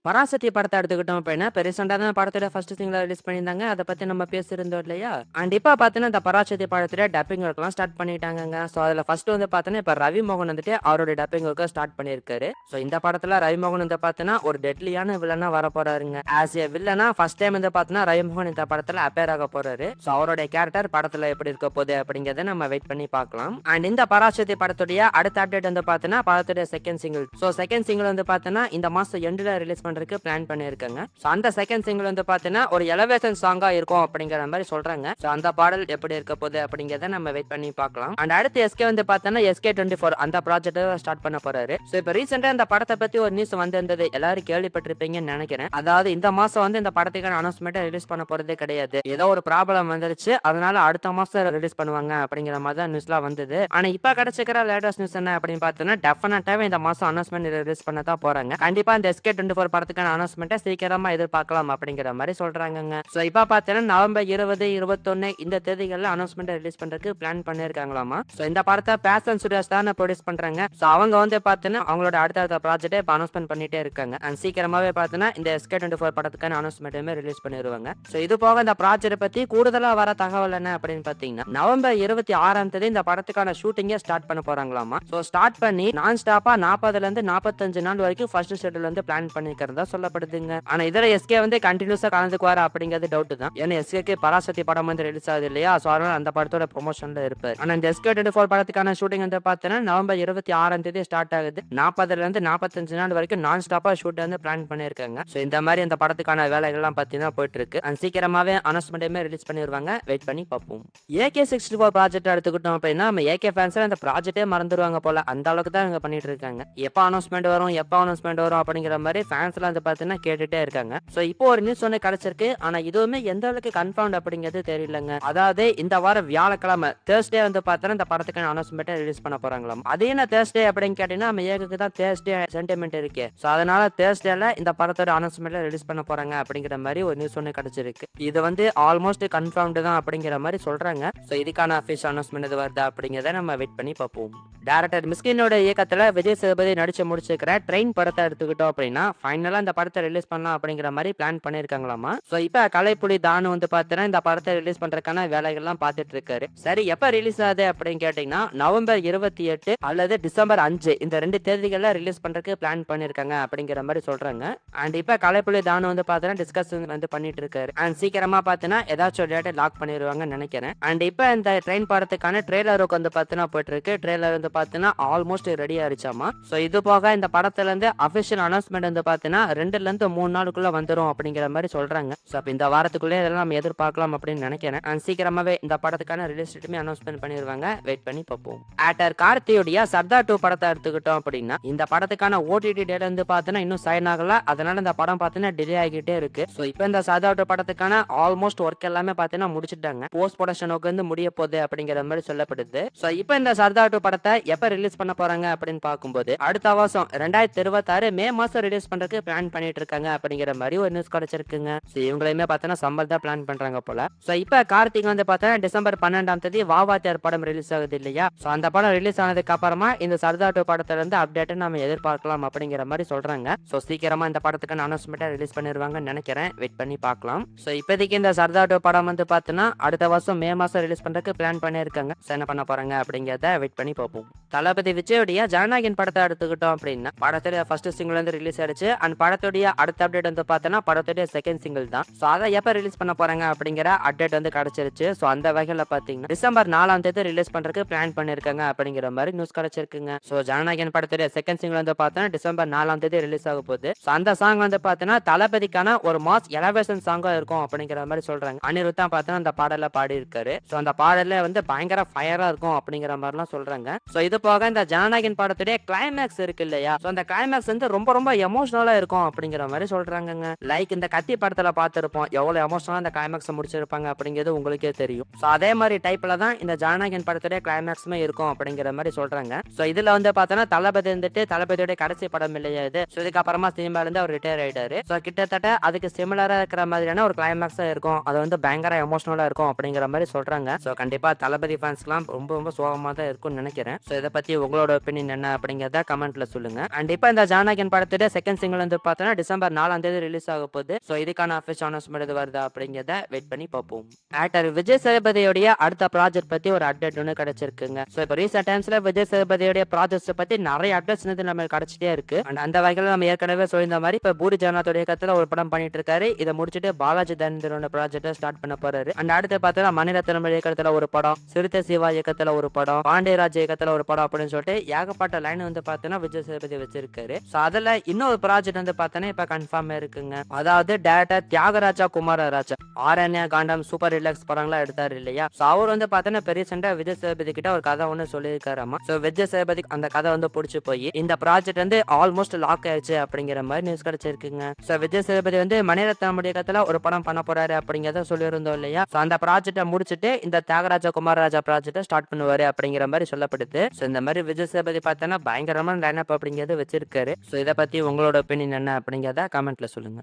பராசக்தி படத்த எடுத்துக்கிட்டோம் அப்படின்னா, இப்ப ரீசென்ட்டா தான் படத்தோட ஃபர்ஸ்ட் சிங்கிள ரிலீஸ் பண்ணியிருந்தாங்க. அத பத்தி நம்ம பேசியிருந்தோம் இல்லையா? அண்ட் இப்ப பார்த்தீங்கன்னா, இந்த பராசக்தி படத்துல டப்பிங் ஒர்க்லாம் ஸ்டார்ட் பண்ணிட்டாங்கங்க. ஸோ, அதுல ஃபர்ஸ்ட் வந்து பார்த்தீங்கன்னா, இப்ப ரவி மோகன் வந்துட்டு அவருடைய டப்பிங் ஒர்க்க ஸ்டார்ட் பண்ணியிருக்காரு. ஸோ, இந்த படத்துல ரவி மோகன் வந்து பார்த்தீங்கன்னா, ஒரு டெட்லியான வில்லனா வரப்போறாருங்க. ஆஸ் எ வில்லனா ஃபர்ஸ்ட் டைம் வந்து பார்த்தீங்கன்னா, ரவி மோகன் இந்த படத்துல அப்பேர் ஆக போறாரு. ஸோ, அவருடைய கேரக்டர் படத்துல எப்படி இருக்க போகுது அப்படிங்கிறத நம்ம வெயிட் பண்ணி பார்க்கலாம். அண்ட் இந்த பராசக்தி படத்துடைய அடுத்த அப்டேட் வந்து பார்த்தீங்கன்னா, படத்துடைய second single. So, second single வந்து பார்த்தீங்கன்னா, இந்த மாசம் எண்டுல ரிலீஸ் பண்றதுக்கு பிளான் பண்ணியிருக்காங்க. சோ அந்த செகண்ட் சிங்கிள் வந்து பாத்தீங்கன்னா ஒரு எலவேஷன் சாங்கா இருக்கும் அப்படிங்கிற மாதிரி சொல்றாங்க. சோ அந்த பாடல் எப்படி இருக்க போகுது அப்படிங்கறத நம்ம வெயிட் பண்ணி பார்க்கலாம். அண்ட் அடுத்து எஸ்கே வந்து பார்த்தோன்னா SK24 அந்த ப்ராஜெக்ட் ஸ்டார்ட் பண்ண போறாரு. சோ இப்போ ரீசெண்டா இந்த படத்தை பத்தி ஒரு நியூஸ் வந்திருந்தது, எல்லாரும் கேள்விப்பட்டிருப்பீங்கன்னு நினைக்கிறேன். அதாவது இந்த மாசம் வந்து இந்த படத்துக்கான அனௌன்ஸ்மெண்ட் ரிலீஸ் பண்ண போறதே கிடையாது. ஏதோ ஒரு ப்ராப்ளம் வந்துருச்சு, அதனால அடுத்த மாசம் ரிலீஸ் பண்ணுவாங்க அப்படிங்கிற மாதிரி தான் நியூஸ்லாம் வந்தது. ஆனா இப்ப கிடைச்சிக்கிற லேட்டஸ்ட் நியூஸ் என்ன அப்படின்னு பார்த்தோன்னா, டெஃபினட்டாவே இந்த மாசம் அனௌன்ஸ்மெண்ட் ரிலீஸ் பண்ண தான் போறாங்க. கண்டிப்பா இந்த SK24 படத்துக்கான அனௌன்ஸ்மெண்ட் சீக்கிரமா எதிர்பார்க்கலாம் அப்படிங்கிற மாதிரி சொல்றாங்கங்க. சோ இப்ப பார்த்தீங்கன்னா நவம்பர் 20, 21 இந்த தேதிகள்ல அனௌன்ஸ்மெண்ட் ரிலீஸ் பண்றதுக்கு பிளான் பண்ணிருக்காங்களாமா. சோ இந்த படத்தை பேஷன் ஸ்டுடியோஸ் தான் ப்ரொடியூஸ் பண்றாங்க. சோ அவங்க வந்து பார்த்தீங்கன்னா அவங்களோட அடுத்த ப்ராஜெக்ட்டை இப்ப அனௌன்ஸ்மெண்ட் பண்ணிட்டே இருக்காங்க. அண்ட் சீக்கிரமாவே பார்த்தீங்கன்னா இந்த SK24 படத்துக்கான அனௌன்ஸ்மெண்ட்டுமே ரிலீஸ் பண்ணிடுவாங்க. சோ இது போக இந்த ப்ராஜெக்ட் பத்தி கூடுதலா வர தகவல் என்ன அப்படின்னு பாத்தீங்கன்னா, நவம்பர் 26ஆம் தேதி இந்த படத்துக்கான ஷூட்டிங்கே ஸ்டார்ட் பண்ண போறாங்களாமா. சோ ஸ்டார்ட் பண்ணி நான் ஸ்டாப்பா 40ல இருந்து 45 நாள் வரைக்கும் ஃபர்ஸ்ட் ஷெட்யூல் வந்து பிளான் பண்ணிக்கிறதா சொல்லப்படுதுங்க. ஆனா இதுல எஸ்கே வந்து கண்டினியூஸா கலந்துக்குவாரு அப்படிங்கிறது டவுட் தான். ஏன்னா எஸ்கேக்கு பராசக்தி படம் வந்து ரிலீஸ் ஆகுது இல்லையா? சோ அதனால அந்த படத்தோட ப்ரொமோஷன்ல இருப்பாரு. ஆனா இந்த SK24 படத்துக்கான ஷூட்டிங் வந்து பார்த்தீங்கன்னா நவம்பர் 26ஆம் தேதி ஸ்டார்ட் ஆகுது. 40ல இருந்து 45 நாள் வரைக்கும் நான் ஸ்டாப்பா ஷூட் வந்து பிளான் பண்ணிருக்காங்க. சோ இந்த மாதிரி அந்த படத்துக்கான வேலைகள்லாம் பார்த்தீங்கன்னா போயிட்டு இருக்கு. அண்ட் சீக்கிரமாவே அனௌன்ஸ்மெண்ட்டுமே ரிலீஸ் பண்ணிடுவாங்க. வெயிட் பண்ணி பார்ப்போம். AK64 ப்ராஜெக்ட் எடுத்துக்கிட்டோம் அப்படின்னா நம்ம AK ஃபேன்ஸ் அந்த ப்ராஜெக்டே மறந்துடுவாங்க போல, அந்த அளவுக்கு தான் இவங்க பண்ணிட்டு இருக்காங்க. எப்ப அனௌன்ஸ்மெண்ட் வரும் அப்படிங்கிற மாதிரி ஃபேன்ஸ்லாம் வந்து பார்த்தீங்கன்னா கேட்டுட்டே இருக்காங்க. சோ இப்போ ஒரு நியூஸ் ஒன்று கிடைச்சிருக்கு. ஆனா இதுவுமே எந்த அளவுக்கு கன்ஃபார்ம் அப்படிங்கிறது தெரியலங்க. அதாவது இந்த வாரம் வியாழக்கிழமை தேர்ஸ்டே வந்து பார்த்தா இந்த படத்துக்கான அனௌன்ஸ்மெண்ட் ரிலீஸ் பண்ண போறாங்களாம். அது என்ன தேர்ஸ்டே அப்படின்னு கேட்டீங்கன்னா நம்ம ஏகக்கு தான் தேர்ஸ்டே சென்டிமெண்ட் இருக்கு. சோ அதனால தேர்ஸ்டேல இந்த படத்தோட அனௌன்ஸ்மெண்ட் ரிலீஸ் பண்ண போறாங்க அப்படிங்கிற மாதிரி ஒரு நியூஸ் ஒன்று கிடைச்சிருக்கு. இது வந்து ஆல்மோஸ்ட் கன்ஃபார்ம்டு தான் அப்படிங்கிற மாதிரி சொல்றாங்க. சோ இதுக்கான அஃபிஷியல் அனௌன்ஸ்மெண்ட் இது வருதா அப்படிங்கிறத நம்ம வெயிட் பண்ணி பார்ப்போம். டைரக்டர் மிஸ்கினோட இயக்கத்துல விஜய் சேதுபதி நடிச்சு முடிச்சிருக்கிற ட்ரெயின் படத்தை எடுத்துக்கிட்டோம் அப்படின்னா ஃபைனலா இந்த படத்தை ரிலீஸ் பண்ணலாம் அப்படிங்கிற மாதிரி பிளான் பண்ணிருக்காங்களாமா. சோ இப்ப கலைப்புலி தானு வந்து பாத்தீங்கன்னா இந்த படத்தை ரிலீஸ் பண்றதுக்கான வேலைகள்லாம் பார்த்துட்டு இருக்காரு. சரி எப்ப ரிலீஸ் ஆகுது அப்படின்னு கேட்டீங்கன்னா நவம்பர் 28 அல்லது டிசம்பர் 5 இந்த 2 தேதிகள்ல ரிலீஸ் பண்றதுக்கு பிளான் பண்ணிருக்காங்க அப்படிங்கிற மாதிரி சொல்றாங்க. அண்ட் இப்ப கலைப்புலி தானு வந்து பாத்தீங்கன்னா டிஸ்கஷன் வந்து பண்ணிட்டு இருக்காரு. அண்ட் சீக்கிரமா பாத்தீங்கன்னா ஏதாச்சும் டேட்டை லாக் பண்ணிடுவாங்கன்னு நினைக்கிறேன். அண்ட் இப்ப இந்த ட்ரெயின் படத்துக்கான ட்ரெய்லருக்கு வந்து பாத்தீங்கன்னா போயிட்டு இருக்கு. ட்ரெய்லர் வந்து பாத்தீங்கன்னா ஆல்மோஸ்ட் ரெடி ஆயிடுச்சாமா. சோ இது போக இந்த படத்துல இருந்து அபிஷியல் அனௌன்ஸ்மெண்ட் வந்து பாத்தீங்கன்னா 2ல இருந்து 3 நாளுக்குள்ள வந்துரும் அப்படிங்கிற மாதிரி சொல்றாங்க. சோ அப்ப இந்த வாரத்துக்குள்ளே இதெல்லாம் நம்ம எதிர்பார்க்கலாம் அப்படின்னு நினைக்கிறேன். அண்ட் சீக்கிரமாவே இந்த படத்துக்கான ரிலீஸ் டேட்டுமே அனௌன்ஸ்மெண்ட் பண்ணிடுவாங்க. வெயிட் பண்ணி பார்ப்போம். ஆக்டர் கார்த்தியோடைய சர்தார் 2 படத்தை எடுத்துக்கிட்டோம் அப்படின்னா இந்த படத்துக்கான OTT டேட் வந்து பாத்தீங்கன்னா இன்னும் சைன் ஆகல. அதனால இந்த படம் பாத்தீங்கன்னா டிலே ஆகிட்டே இருக்கு. சோ இப்போ இந்த சர்தார் 2 படத்துக்கான ஆல்மோஸ்ட் ஒர்க் எல்லாமே பாத்தீங்கன்னா முடிச்சிட்டாங்க. போஸ்ட் ப்ரொடக்ஷனுக்கு வந்து முடிய போகுது அப்படிங்கிற மாதிரி சொல்லப்படுது. சோ இப்போ இந்த சர்தார் 2 படத்தை எப்ப ரிலீஸ் பண்ண போறாங்க அப்படின்னு பார்க்கும்போது அடுத்த வருஷம் 2026 மே மாசம் ரிலீஸ் பண்றதுக்கு பிளான் பண்ணிட்டு இருக்காங்க அப்படிங்கிற மாதிரி ஒரு நியூஸ் கிடைச்சிருக்குங்க. சோ இவங்களையுமே பார்த்தா சம்பர் தான் பிளான் பண்றாங்க போல. சோ இப்ப கார்த்திக் வந்து பார்த்தா டிசம்பர் 12ஆம் தேதி வாவாத்தியார் படம் ரிலீஸ் ஆகுது இல்லையா? சோ அந்த படம் ரிலீஸ் ஆனதுக்கு அப்புறமா இந்த சர்தார் 2 படத்துல இருந்து அப்டேட் நம்ம எதிர்பார்க்கலாம் அப்படிங்கிற மாதிரி சொல்றாங்க. சோ சீக்கிரமா இந்த படத்துக்கான அனௌன்ஸ்மெண்ட் ரிலீஸ் பண்ணிடுவாங்கன்னு நினைக்கிறேன். வெயிட் பண்ணி பார்க்கலாம். சோ இப்போதைக்கு இந்த சர்தார் 2 படம் வந்து பார்த்தீங்கன்னா அடுத்த வருஷம் மே மாசம் ரிலீஸ் பண்றதுக்கு பிளான் பண்ணிருக்காங்க. என்ன பண்ண போறாங்க அப்படிங்கறத வெயிட் பண்ணி பார்ப்போம். தளபதி விஜயோடைய ஜனநாயகன் படத்தை எடுத்துக்கிட்டோம் அப்படின்னா படத்துல ஃபர்ஸ்ட் சிங்கிள் வந்து ரிலீஸ் ஆயிடுச்சு. அண்ட் படத்துடைய அடுத்த அப்டேட் வந்து பார்த்தோன்னா படத்துடைய செகண்ட் சிங்கிள் தான். சோ அதை எப்ப ரிலீஸ் பண்ண போறாங்க அப்படிங்கிற அப்டேட் வந்து கிடைச்சிருச்சு. சோ அந்த வகையில பாத்தீங்கன்னா டிசம்பர் 4ஆம் தேதி ரிலீஸ் பண்றதுக்கு பிளான் பண்ணிருக்காங்க அப்படிங்கிற மாதிரி நியூஸ் கிடைச்சிருக்குங்க. சோ ஜனநாயகன் படத்துடைய செகண்ட் சிங்கிள் வந்து பார்த்தோன்னா டிசம்பர் 4ஆம் தேதி ரிலீஸ் ஆக போகுது. சோ அந்த சாங் வந்து பார்த்தோன்னா தளபதிக்கான ஒரு மாஸ் எலவேஷன் சாங்கா இருக்கும் அப்படிங்கிற மாதிரி சொல்றாங்க. அனிருத் தான் பார்த்தோன்னா அந்த பாடல பாடி இருக்காரு. சோ அந்த பாடல வந்து பயங்கர ஃபயரா இருக்கும் அப்படிங்கிற மாதிரிலாம் சொல்றாங்க. சோ இது போக இந்த ஜனநாயகன் படத்துடைய கிளைமேக்ஸ் இருக்கு இல்லையா? சோ அந்த கிளைமேக்ஸ் வந்து ரொம்ப ரொம்ப எமோஷனலா இருக்கும் அப்படிங்கிற மாதிரி சொல்றாங்கங்க. லைக் இந்த கத்தி படத்துல பார்த்திருப்போம் எவ்வளவு எமோஷனலா அந்த கிளைமேக்ஸ் முடிச்சிருப்பாங்க அப்படிங்கிறது உங்களுக்கே தெரியும். சோ அதே மாதிரி டைப்ல தான் இந்த ஜனநாயகன் படத்துடைய கிளைமேக்ஸுமே இருக்கும் அப்படிங்கிற மாதிரி சொல்றாங்க. சோ இதுல வந்து பார்த்தோன்னா தளபதி வந்துட்டு தளபதியோட கடைசி படம் இல்லையா இது? சோ இதுக்கப்புறமா சினிமால இருந்து அவர் ரிட்டையர் ஆயிட்டாரு. சோ கிட்டத்தட்ட அதுக்கு சிமிலரா இருக்கிற மாதிரியான ஒரு கிளைமேக்ஸா இருக்கும். அது வந்து பயங்கர எமோஷனலா இருக்கும் அப்படிங்கிற மாதிரி சொல்றாங்க. சோ கண்டிப்பா தளபதி ஃபேன்ஸ்லாம் ரொம்ப ரொம்ப சோகமா தான் இருக்கும்னு நினைக்கிறேன். சோ இதை பத்தி உங்களோட ஒப்பீனியன் என்ன அப்படிங்கறத கமெண்ட்ல சொல்லுங்க. அண்ட் இப்ப இந்த ஜனநாயகன் படத்துடைய செகண்ட் சிங்கிள் வந்து வந்து பார்த்தோன்னா டிசம்பர் 4ஆம் தேதி ரிலீஸ் ஆக போகுது. ஸோ இதுக்கான அஃபிஷியல் அனௌன்ஸ்மெண்ட் எது வருதா அப்படிங்கிறத வெயிட் பண்ணி பார்ப்போம். ஆக்டர் விஜய் சேதுபதியோடைய அடுத்த ப்ராஜெக்ட் பத்தி ஒரு அப்டேட் ஒன்று கிடைச்சிருக்குங்க. ஸோ இப்போ ரீசெண்ட் டைம்ஸ்ல விஜய் சேதுபதியோடைய ப்ராஜெக்ட்ஸ் பத்தி நிறைய அப்டேட்ஸ் வந்து நம்ம கிடைச்சிட்டே இருக்கு. அண்ட் அந்த வகையில் நம்ம ஏற்கனவே சொல்லியிருந்த மாதிரி இப்போ பூரி ஜெகநாத் இயக்கத்தில் ஒரு படம் பண்ணிட்டு இருக்காரு. இதை முடிச்சுட்டு பாலாஜி தனேந்திரோட ப்ராஜெக்டை ஸ்டார்ட் பண்ண போறாரு. அண்ட் அடுத்து பார்த்தா மணிரத்னம் இயக்கத்தில் ஒரு படம், சிறுத்தை சிவா இயக்கத்தில் ஒரு படம், பாண்டியராஜ் இயக்கத்தில் ஒரு படம் அப்படின்னு சொல்லிட்டு ஏகப்பட்ட லைன் வந்து பார்த்தீங்கன்னா விஜய் சேதுபதி வச்சிருக்காரு. ஸோ அதில் இன்னொரு ப்ராஜெக்ட் வந்து பார்த்தோன்னா இப்போ கன்ஃபார்ம் இருக்குங்க. அதாவது டேரக்டர் தியாகராஜா குமாரராஜா ஆரண்யா காண்டம் சூப்பர் ரிலாக்ஸ் படங்கள்லாம் எடுத்தாரு இல்லையா. ஸோ அவர் வந்து பார்த்தோன்னா பெரிய சண்டை விஜய் சேதுபதி கிட்ட ஒரு கதை ஒன்று சொல்லியிருக்காராமா. ஸோ விஜய் சேதுபதி அந்த கதை வந்து பிடிச்சி போய் இந்த ப்ராஜெக்ட் வந்து ஆல்மோஸ்ட் லாக் ஆயிடுச்சு அப்படிங்கிற மாதிரி நியூஸ் கிடைச்சிருக்குங்க. ஸோ விஜய் சேதுபதி வந்து மணிரத்னம் இயக்கத்துல ஒரு படம் பண்ண போறாரு அப்படிங்கிறத சொல்லியிருந்தோம் இல்லையா. ஸோ அந்த ப்ராஜெக்டை முடிச்சுட்டு இந்த தியாகராஜா குமாரராஜா ப்ராஜெக்டை ஸ்டார்ட் பண்ணுவாரு அப்படிங்கிற மாதிரி சொல்லப்படுது. ஸோ இந்த மாதிரி விஜய் சேதுபதி பார்த்தோன்னா பயங்கரமான லைனப் அப்படிங்கிறது வச்சிருக்காரு. ஸோ இதை பத்தி உங்களோட ஒப்பீனியன் என்ன அப்படிங்கிறத கமெண்ட்ல சொல்லுங்க.